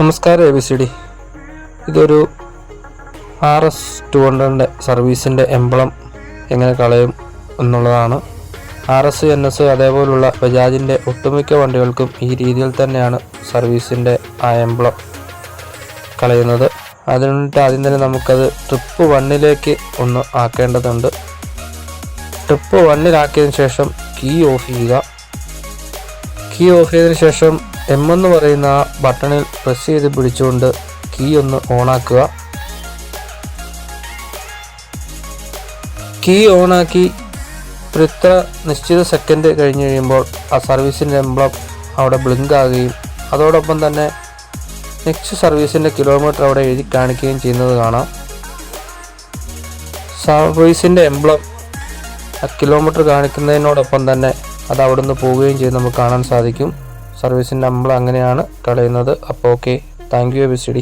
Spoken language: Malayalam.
നമസ്കാരം ABCD. ഇതൊരു RS200 സർവീസിൻ്റെ എംബ്ലം എങ്ങനെ കളയും എന്നുള്ളതാണ്. RS NS അതേപോലുള്ള ബജാജിൻ്റെ ഒട്ടുമിക്ക വണ്ടികൾക്കും ഈ രീതിയിൽ തന്നെയാണ് സർവീസിൻ്റെ ആ എംബ്ലം കളയുന്നത്. അതിനിട്ട് ആദ്യം തന്നെ നമുക്കത് ട്രിപ്പ് 1 ഒന്ന് ആക്കേണ്ടതുണ്ട്. ട്രിപ്പ് 1 ശേഷം കീ ഓഫ് ചെയ്യുക. കീ ഓഫ് ചെയ്തതിന് ശേഷം M എന്ന് പറയുന്ന ആ ബട്ടണിൽ പ്രസ് ചെയ്ത് പിടിച്ചുകൊണ്ട് കീ ഒന്ന് ഓണാക്കുക. കീ ഓണാക്കി ഇത്ര നിശ്ചിത സെക്കൻഡ് കഴിഞ്ഞ് കഴിയുമ്പോൾ ആ സർവീസിൻ്റെ എംബ്ലം അവിടെ ബ്ലിങ്ക് ആകുകയും അതോടൊപ്പം തന്നെ നെക്സ്റ്റ് സർവീസിൻ്റെ കിലോമീറ്റർ അവിടെ എഴുതി കാണിക്കുകയും ചെയ്യുന്നത് കാണാം. സർവീസിൻ്റെ എംബ്ലം ആ കിലോമീറ്റർ കാണിക്കുന്നതിനോടൊപ്പം തന്നെ അത് അവിടെ നിന്ന് പോവുകയും ചെയ്ത് നമുക്ക് കാണാൻ സാധിക്കും. സർവീസിൻ്റെ എംബ്ലം അങ്ങനെയാണ് കളയുന്നത്. അപ്പോൾ ഓക്കെ, താങ്ക് യു ABCD.